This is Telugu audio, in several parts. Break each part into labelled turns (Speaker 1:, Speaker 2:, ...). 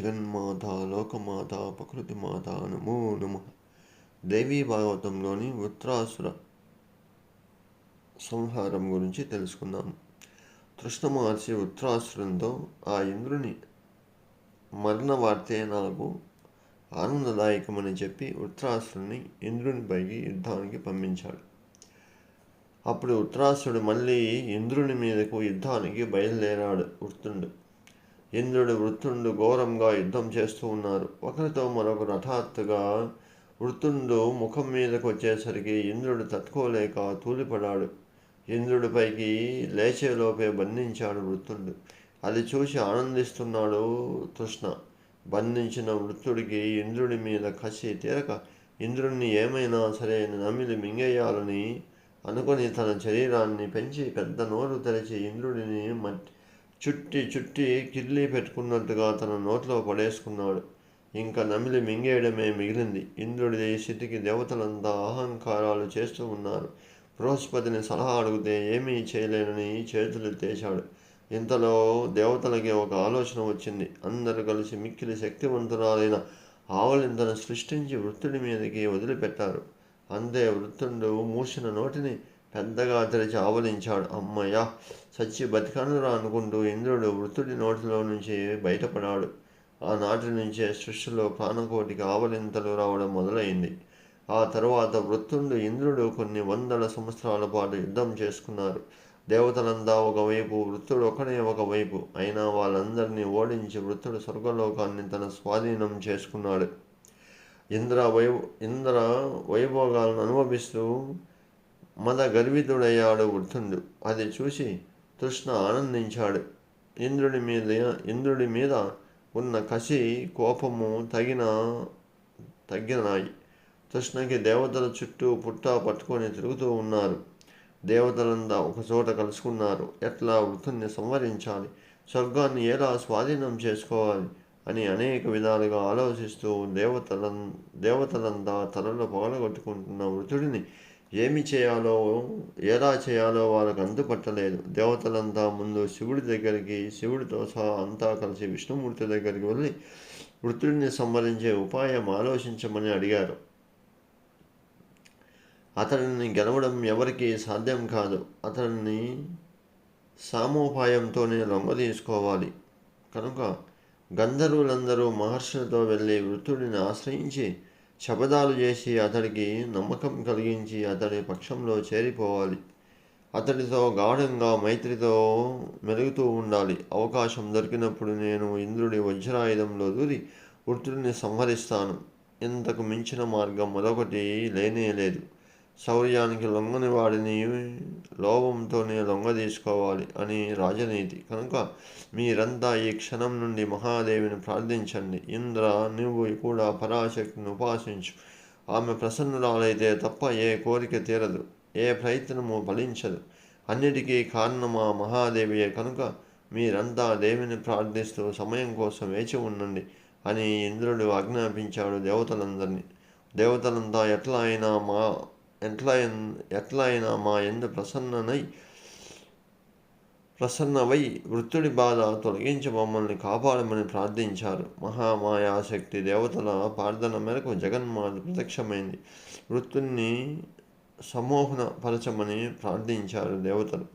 Speaker 1: జగన్మాత లోకమాత ప్రకృతి మాత నమో నమ. దేవీ భాగవతంలోని వృత్రాసుర సంహారం గురించి తెలుసుకుందాం. కృష్ణ మహర్షి వృత్రాసురునితో, ఆ ఇంద్రుని మరణ వార్తే నాకు ఆనందదాయకమని చెప్పి వృత్రాసురుని ఇంద్రునిపైకి యుద్ధానికి పంపించాడు. అప్పుడు వృత్రాసురుడు మళ్ళీ ఇంద్రుని మీదకు యుద్ధానికి బయలుదేరాడు. ఇంద్రుడు వృత్రుడు ఘోరంగా యుద్ధం చేస్తూ ఉన్నారు. ఒకరితో మరొకరు హఠాత్తుగా వృత్రుడు ముఖం మీదకు వచ్చేసరికి ఇంద్రుడు తట్టుకోలేక తూలిపడాడు. ఇంద్రుడిపైకి లేచేలోపే బంధించాడు వృత్రుడు. అది చూసి ఆనందిస్తున్నాడు కృష్ణ. బంధించిన వృత్రుడికి ఇంద్రుడి మీద కసి తీరక ఇంద్రుడిని ఏమైనా సరే నమిలి మింగేయాలని అనుకుని తన శరీరాన్ని పెంచి పెద్ద నోరు తెరిచి ఇంద్రుడిని చుట్టి కిర్లీ పెట్టుకున్నట్టుగా తన నోట్లో పడేసుకున్నాడు. ఇంకా నమిలి మింగేయడమే మిగిలింది. ఇంద్రుడి స్థితికి దేవతలంతా అహంకారాలు చేస్తూ ఉన్నారు. బృహస్పతిని సలహా అడిగితే ఏమీ చేయలేనని చేతులెత్తేశాడు. ఇంతలో దేవతలకి ఒక ఆలోచన వచ్చింది. అందరూ కలిసి మిక్కిలి శక్తివంతురాలైన ఆవలింతను సృష్టించి వృత్తుడి మీదకి వదిలిపెట్టారు. అంతే వృత్తుడు మూసిన నోటిని పెద్దగా తెరిచి ఆవలించాడు. అమ్మయ్య, చచ్చి బతికనురా అనుకుంటూ ఇంద్రుడు వృత్తుడి నోటిలో నుంచి బయటపడాడు. ఆనాటి నుంచే సృష్టిలో ప్రాణకోటికి ఆవలింతలు రావడం మొదలైంది. ఆ తరువాత వృత్తుడు ఇంద్రుడు కొన్ని వందల సంవత్సరాల పాటు యుద్ధం చేసుకున్నారు. దేవతలంతా ఒకవైపు, వృత్తుడు ఒకడే ఒకవైపు. అయినా వాళ్ళందరినీ ఓడించి వృత్తుడు స్వర్గలోకాన్ని తన స్వాధీనం చేసుకున్నాడు. ఇంద్ర వైభోగాలను అనుభవిస్తూ మద గర్వితుడయ్యాడు వృత్తుడు. అది చూసి కృష్ణ ఆనందించాడు. ఇంద్రుడి మీద ఉన్న కసి, కోపము తగ్గినాయి. కృష్ణకి దేవతల చుట్టూ పుట్టా పట్టుకొని తిరుగుతూ ఉన్నారు. దేవతలంతా ఒకచోట కలుసుకున్నారు. ఎట్లా వృత్తుని సంహరించాలి, స్వర్గాన్ని ఎలా స్వాధీనం చేసుకోవాలి అని అనేక విధాలుగా ఆలోచిస్తూ దేవతలంతా తలలో పగలగొట్టుకుంటున్న వృత్తుడిని ఏమి చేయాలో, ఎలా చేయాలో వాళ్ళకు అంతుపట్టలేదు. దేవతలంతా ముందు శివుడితో సహా అంతా కలిసి విష్ణుమూర్తి దగ్గరికి వెళ్ళి వృత్తుడిని సంహరించే ఉపాయం ఆలోచించమని అడిగారు. అతడిని గెలవడం ఎవరికీ సాధ్యం కాదు. అతడిని సామోపాయంతోనే లొంగదీసుకోవాలి. కనుక గంధర్వులందరూ మహర్షులతో వెళ్ళి వృత్తుడిని ఆశ్రయించి శపథాలు చేసి అతడికి నమ్మకం కలిగించి అతడి పక్షంలో చేరిపోవాలి. అతడితో గాఢంగా మైత్రితో మెలుగుతూ ఉండాలి. అవకాశం దొరికినప్పుడు నేను ఇంద్రుడి వజ్రాయుధంలో దూరి వృత్తుడిని సంహరిస్తాను. ఇంతకు మించిన మార్గం మరొకటి లేనేలేదు. శౌర్యానికి లొంగని వాడిని లోభంతోనే లొంగదీసుకోవాలి అని రాజనీతి. కనుక మీరంతా ఈ క్షణం నుండి మహాదేవిని ప్రార్థించండి. ఇంద్ర, నువ్వు కూడా పరాశక్తిని ఉపాసించు. ఆమె ప్రసన్నురాలైతే తప్ప ఏ కోరిక తీరదు, ఏ ప్రయత్నము ఫలించదు. అన్నిటికీ కారణమా మహాదేవియే. కనుక మీరంతా దేవిని ప్రార్థిస్తూ సమయం కోసం వేచి ఉండండి అని ఇంద్రుడు ఆజ్ఞాపించాడు దేవతలందరినీ. దేవతలంతా ఎట్లా అయినా మా యందు ప్రసన్నవై వృత్తుడి బాధ తొలగించి మమ్మల్ని కాపాడమని ప్రార్థించారు. మహామాయాశక్తి దేవతల ప్రార్థన మేరకు జగన్మాత ప్రత్యక్షమైంది. వృత్తుడిని పరచమని ప్రార్థించారు దేవతలు.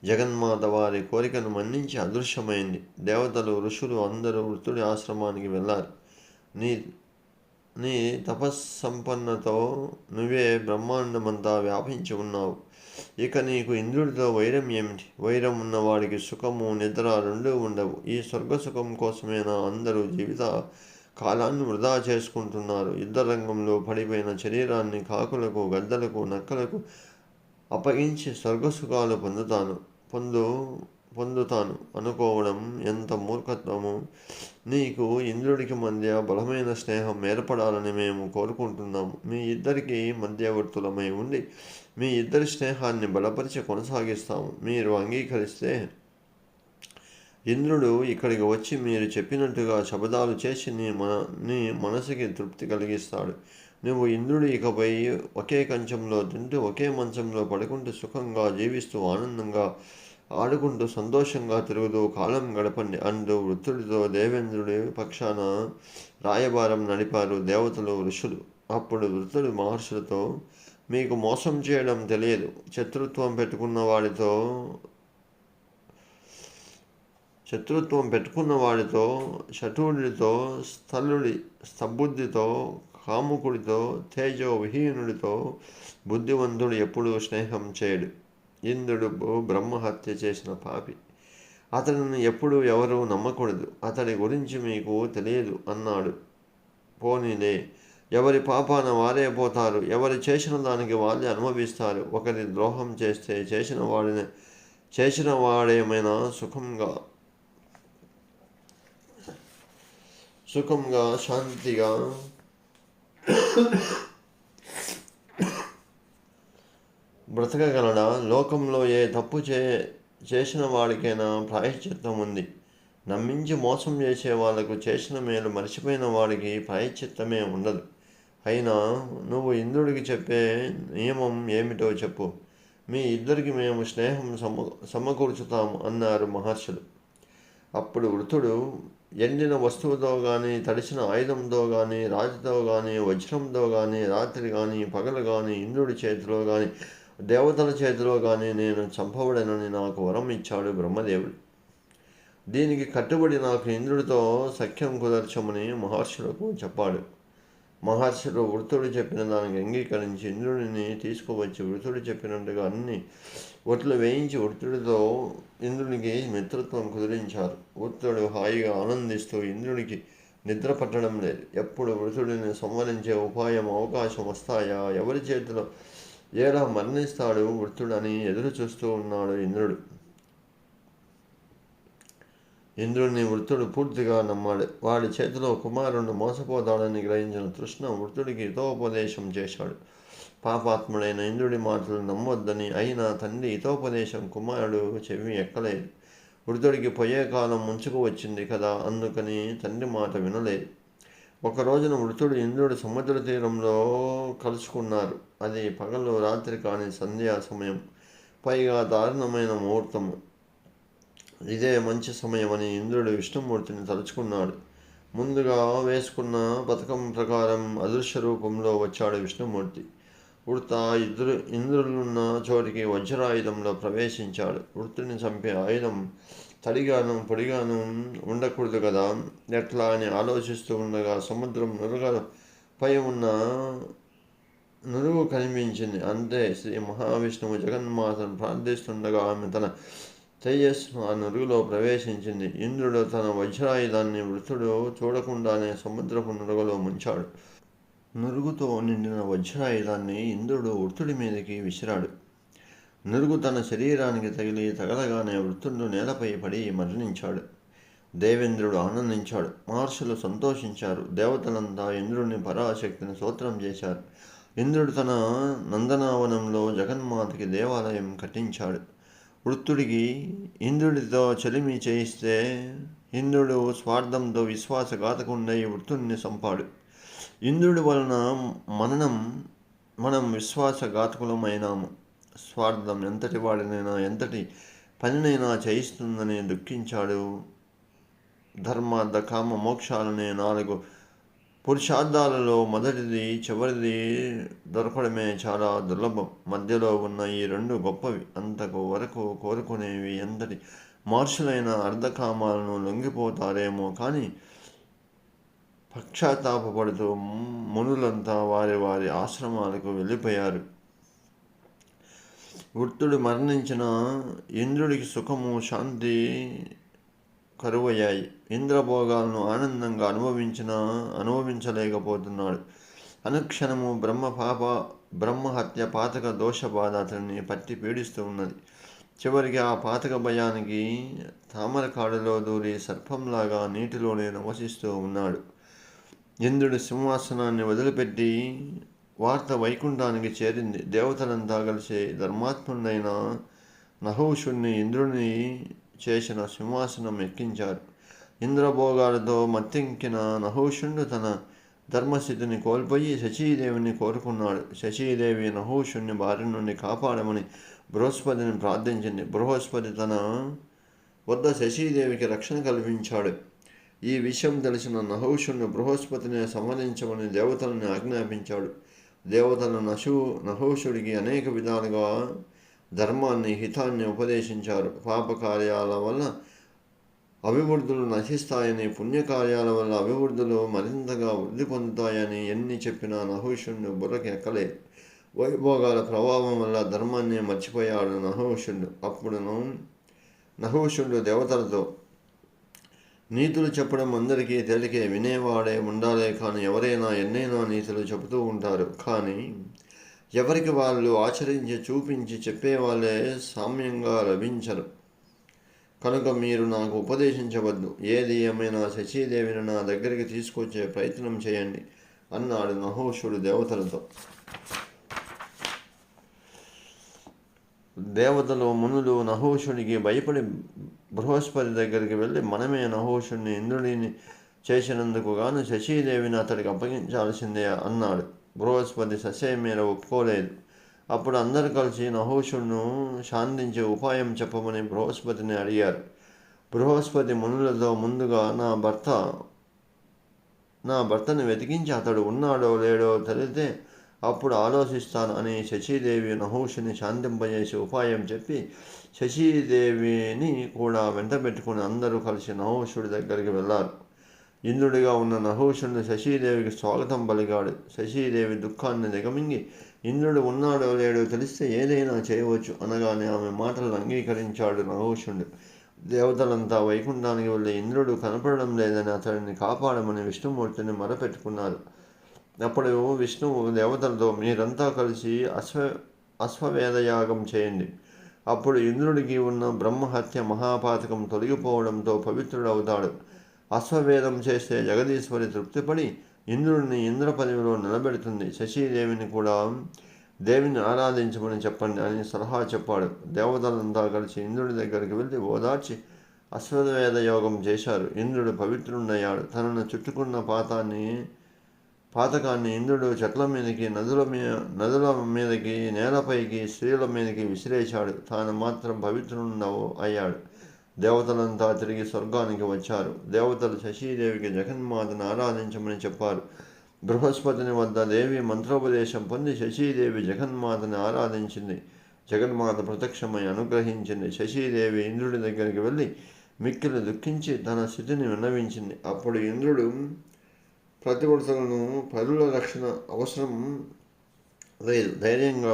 Speaker 1: జగన్మాత వారి కోరికను మన్నించి అదృశ్యమైంది. దేవతలు, ఋషులు అందరూ వృత్తుడి ఆశ్రమానికి వెళ్ళారు. నీ తపస్సంపన్నతో నువ్వే బ్రహ్మాండమంతా వ్యాపించి ఉన్నావు. ఇక నీకు ఇంద్రుడితో వైరం ఏమిటి? వైరం ఉన్నవాడికి సుఖము, నిద్ర రెండూ ఉండవు. ఈ స్వర్గసుఖం కోసమేనా అందరూ జీవిత కాలాన్ని వృధా చేసుకుంటున్నారు? యుద్ధరంగంలో పడిపోయిన శరీరాన్ని కాకులకు, గద్దలకు, నక్కలకు అప్పగించి స్వర్గసుఖాలు పొందుతాను అనుకోవడం ఎంత మూర్ఖత్వము! నీకు ఇంద్రుడికి మధ్య బలమైన స్నేహం ఏర్పడాలని మేము కోరుకుంటున్నాము. మీ ఇద్దరికి మధ్యవర్తులమై ఉండి మీ ఇద్దరి స్నేహాన్ని బలపరిచి కొనసాగిస్తాము. మీరు అంగీకరిస్తే ఇంద్రుడు ఇక్కడికి వచ్చి మీరు చెప్పినట్టుగా శపథాలు చేసి నీ మనసుకి తృప్తి కలిగిస్తాడు. నువ్వు ఇంద్రుడు ఇకపై ఒకే కంచంలో తింటూ ఒకే మంచంలో పడుకుంటూ సుఖంగా జీవిస్తూ ఆనందంగా ఆడుకుంటూ సంతోషంగా తిరుగుతూ కాలం గడపండి అంటూ వృత్తుడితో దేవేంద్రుడి పక్షాన రాయబారం నడిపారు దేవతలు ఋషులు. అప్పుడు వృత్తుడు మహర్షులతో, మీకు మోసం చేయడం తెలియదు. శత్రుత్వం పెట్టుకున్న వాడితో, శఠుడితో, స్తబుద్ధితో, కాముకుడితో, తేజో విహీనుడితో బుద్ధివంతుడు ఎప్పుడూ స్నేహం చేయడు. ఇంద్రుడు బ్రహ్మహత్య చేసిన పాపి. అతడిని ఎప్పుడు ఎవరూ నమ్మకూడదు. అతడి గురించి మీకు తెలియదు అన్నాడు. పోనీలే, ఎవరి పాపాన వారే పోతారు. ఎవరు చేసిన దానికి వాళ్ళే అనుభవిస్తారు. ఒకరి ద్రోహం చేస్తే చేసిన వాడేమైనా సుఖంగా శాంతిగా బ్రతకగలడా? లోకంలో ఏ తప్పు చేసిన వాడికైనా ప్రాయశ్చిత్తం ఉంది. నమ్మించి మోసం చేసే వాళ్లకు చేసిన మేలు మర్చిపోయిన వాడికి ప్రాయశ్చిత్తమే ఉండదు. అయినా నువ్వు ఇంద్రుడికి చెప్పే నియమం ఏమిటో చెప్పు. మీ ఇద్దరికి మేము స్నేహం సమకూర్చుతాము అన్నారు మహర్షులు. అప్పుడు వృతుడు, ఎండిన వస్తువుతో కానీ, తడిసిన ఆయుధంతో కానీ, రాతితో కానీ, వజ్రంతో కానీ, రాత్రి కానీ, పగలు కానీ, ఇంద్రుడి చేతిలో కానీ, దేవతల చేతిలో కానీ నేను చంపబడనని నాకు వరం ఇచ్చాడు బ్రహ్మదేవుడు. దీనికి కట్టుబడి నాకు ఇంద్రుడితో సఖ్యం కుదర్చమని మహర్షులకు చెప్పాడు. మహర్షులు వృతుడు చెప్పిన దానికి అంగీకరించి ఇంద్రుడిని తీసుకువచ్చి వృతుడు చెప్పినట్టుగా అన్ని ఒట్లు వేయించి వృతుడితో ఇంద్రునికి మిత్రత్వం కుదిరించారు. వృతుడు హాయిగా ఆనందిస్తూ ఇంద్రుడికి నిద్ర పట్టడం లేదు. ఎప్పుడు వృతుడిని సంవరించే అవకాశం వస్తాయా, ఎవరి చేతిలో ఎలా మరణిస్తాడు వృతుడని ఎదురు చూస్తూ ఉన్నాడు ఇంద్రుడు. ఇంద్రుడిని వృతుడు పూర్తిగా నమ్మాడు. వాడి చేతిలో కుమారుడు మోసపోతాడని గ్రహించిన తృష్ణ వృతుడికి హితోపదేశం చేశాడు. పాపాత్ముడైన ఇంద్రుడి మాటలు నమ్మొద్దని. అయినా తండ్రి హితోపదేశం కుమారుడు చెవి ఎక్కలేదు. వృతుడికి పోయే కాలం ముంచుకు వచ్చింది కదా, అందుకని తండ్రి మాట వినలేదు. ఒక రోజున వృతుడు ఇంద్రుడు సముద్ర తీరంలో కలుసుకున్నారు. అది పగలు రాత్రి కాని సంధ్యా సమయం, పైగా దారుణమైన ముహూర్తము. ఇదే మంచి సమయమని ఇంద్రుడు విష్ణుమూర్తిని తలుచుకున్నాడు. ముందుగా వేసుకున్న పథకం ప్రకారం అదృశ్య రూపంలో వచ్చాడు విష్ణుమూర్తి. వృత్త ఇంద్రులున్న చోటికి వజ్రాయుధంలో ప్రవేశించాడు. వృత్తుని చంపే ఆయుధం తడిగాను పొడిగాను ఉండకూడదు కదా, ఎట్లా అని ఆలోచిస్తూ ఉండగా సముద్రం నురుగపై ఉన్న నురుగు కనిపించింది. అంతే, శ్రీ మహావిష్ణువు జగన్మాతను ప్రార్థిస్తుండగా ఆమె తన తేజస్సు ఆ నురుగులో ప్రవేశించింది. ఇంద్రుడు తన వజ్రాయుధాన్ని వృతుడు చూడకుండానే సముద్రపు నురుగులో ముంచాడు. నురుగుతో నిండిన వజ్రాయుధాన్ని ఇంద్రుడు వృతుడి మీదకి విసిరాడు. నురుగు తన శరీరానికి తగలగానే వృతుడు నేలపై పడి మరణించాడు. దేవేంద్రుడు ఆనందించాడు. మహర్షులు సంతోషించారు. దేవతలంతా ఇంద్రుడిని పరాశక్తిని స్తోత్రం చేశారు. ఇంద్రుడు తన నందనావనంలో జగన్మాతకి దేవాలయం కట్టించాడు. వృత్తుడికి ఇంద్రుడితో చెలిమి చేయిస్తే ఇంద్రుడు స్వార్థంతో విశ్వాసఘాతకుండై వృత్తుడిని చంపాడు. ఇంద్రుడి వలన మనం విశ్వాసఘాతకులమైనాము. స్వార్థం ఎంతటి వాడినైనా ఎంతటి పనినైనా చేయిస్తుందని దుఃఖించాడు. ధర్మార్థ కామ మోక్షాలనే 4 పురుషార్థాలలో మొదటిది చివరిది దొరకడమే చాలా దుర్లభం. మధ్యలో ఉన్న ఈ 2 గొప్పవి. అంతకు వరకు కోరుకునేవి ఎంతటి మహర్షులైన అర్ధకామాలను లొంగిపోతారేమో కానీ పశ్చాత్తాపడుతూ మునులంతా వారి వారి ఆశ్రమాలకు వెళ్ళిపోయారు. వృత్తుడు మరణించిన ఇంద్రుడికి సుఖము శాంతి కరువయ్యాయి. ఇంద్రభోగాలను ఆనందంగా అనుభవించలేకపోతున్నాడు. అనుక్షణము బ్రహ్మహత్య పాతక దోష బాధ అతన్ని పట్టి పీడిస్తూ ఉన్నది. చివరికి ఆ పాతక భయానికి తామరకాడులో దూరి సర్పంలాగా నీటిలోనే నవసిస్తూ ఉన్నాడు. ఇంద్రుడి సింహాసనాన్ని వదిలిపెట్టి వార్త వైకుంఠానికి చేరింది. దేవతలంతా కలిసి ధర్మాత్ముడైన నహుషుణ్ణి ఇంద్రుని చేసిన సింహాసనం ఎక్కించారు. ఇంద్రభోగాలతో మత్తెక్కిన నహుషుడు తన ధర్మస్థితిని కోల్పోయి శచీదేవిని కోరుకున్నాడు. శచీదేవి నహుషుణ్ణి బారి నుండి కాపాడమని బృహస్పతిని ప్రార్థించింది. బృహస్పతి తన వద్ద శచీదేవికి రక్షణ కల్పించాడు. ఈ విషయం తెలిసిన నహుషుడు బృహస్పతిని సంహరించమని దేవతలను ఆజ్ఞాపించాడు. దేవతలు నహుషుడికి అనేక విధాలుగా ధర్మాన్ని, హితాన్ని ఉపదేశించారు. పాపకార్యాల వల్ల అభివృద్ధులు నశిస్తాయని, పుణ్యకార్యాల వల్ల అభివృద్ధులు మరింతగా వృద్ధి పొందుతాయని ఎన్ని చెప్పినా నహుషుడు బుర్రకి ఎక్కలేదు. వైభోగాల ప్రభావం వల్ల ధర్మాన్ని మర్చిపోయాడు నహుషుడు. అప్పుడు నహుషుడు దేవతలతో, నీతులు చెప్పడం అందరికీ తేలికే, వినేవాడే ఉండాలే కానీ ఎవరైనా ఎన్నైనా నీతులు చెబుతూ ఉంటారు. కానీ ఎవరికి వాళ్ళు ఆచరించి చూపించి చెప్పేవాళ్ళే సామ్యంగా లభించరు. కనుక మీరు నాకు ఉపదేశించవద్దు. ఏది ఏమైనా శచీదేవిని నా దగ్గరికి తీసుకొచ్చే ప్రయత్నం చేయండి అన్నాడు నహుషుడు దేవతలతో. దేవతలు, మునులు నహుషుడికి భయపడి బృహస్పతి దగ్గరికి వెళ్ళి, మనమే నహుషుడిని ఇంద్రుడిని చేసినందుకు గాను శచీదేవిని అతడికి అప్పగించాల్సిందే అన్నాడు. బృహస్పతి ససేమీర ఒప్పుకోలేదు. అప్పుడు అందరూ కలిసి నహుషుడును శాంతించే ఉపాయం చెప్పమని బృహస్పతిని అడిగారు. బృహస్పతి మునులతో, ముందుగా నా భర్తను వెతికించి అతడు ఉన్నాడో లేడో తెలితే అప్పుడు ఆలోచిస్తాను అని శచీదేవి నహుషుని శాంతింపజేసి ఉపాయం చెప్పి శచీదేవిని కూడా వెంటబెట్టుకుని అందరూ కలిసి నహుషుడి దగ్గరికి వెళ్ళారు. ఇంద్రుడిగా ఉన్న నహుషుడు శచీదేవికి స్వాగతం పలికాడు. శచీదేవి దుఃఖాన్ని దిగమింగి, ఇంద్రుడు ఉన్నాడో లేడో తెలిస్తే ఏదైనా చేయవచ్చు అనగానే ఆమె మాటలను అంగీకరించాడు నహుషుడు. దేవతలంతా వైకుంఠానికి వెళ్ళి ఇంద్రుడు కనపడడం లేదని అతడిని కాపాడమని విష్ణుమూర్తిని మొరపెట్టుకున్నారు. అప్పుడు విష్ణువు దేవతలతో, మీరంతా కలిసి అశ్వవేధయాగం చేయండి. అప్పుడు ఇంద్రుడికి ఉన్న బ్రహ్మహత్య మహాపాతకం తొలగిపోవడంతో పవిత్రుడవుతాడు. అశ్వవేధం చేస్తే జగదీశ్వరి తృప్తిపడి ఇంద్రుడిని ఇంద్ర పదవిలో నిలబెడుతుంది. శచీదేవిని కూడా దేవిని ఆరాధించమని చెప్పండి అని సలహా చెప్పాడు. దేవతలంతా కలిసి ఇంద్రుడి దగ్గరికి వెళ్ళి ఓదార్చి అశ్వవేధ యోగం చేశారు. ఇంద్రుడు పవిత్రుడయ్యాడు. తనను చుట్టుకున్న పాతకాన్ని ఇంద్రుడు చెట్ల మీదకి, నదుల మీదకి, నేలపైకి, స్త్రీల మీదకి విసిరేశాడు. తాను మాత్రం పవిత్రుడు అయ్యాడు. దేవతలంతా తిరిగి స్వర్గానికి వచ్చారు. దేవతలు శచీదేవికి జగన్మాతను ఆరాధించమని చెప్పారు. బృహస్పతిని వద్ద దేవి మంత్రోపదేశం పొంది శచీదేవి జగన్మాతని ఆరాధించింది. జగన్మాత ప్రత్యక్షమై అనుగ్రహించింది. శచీదేవి ఇంద్రుడి దగ్గరికి వెళ్ళి మిక్కిలి దుఃఖించి తన స్థితిని విన్నవించింది. అప్పుడు ఇంద్రుడు, ప్రతివర్తులను పరుల రక్షణ అవసరం లేదు, ధైర్యంగా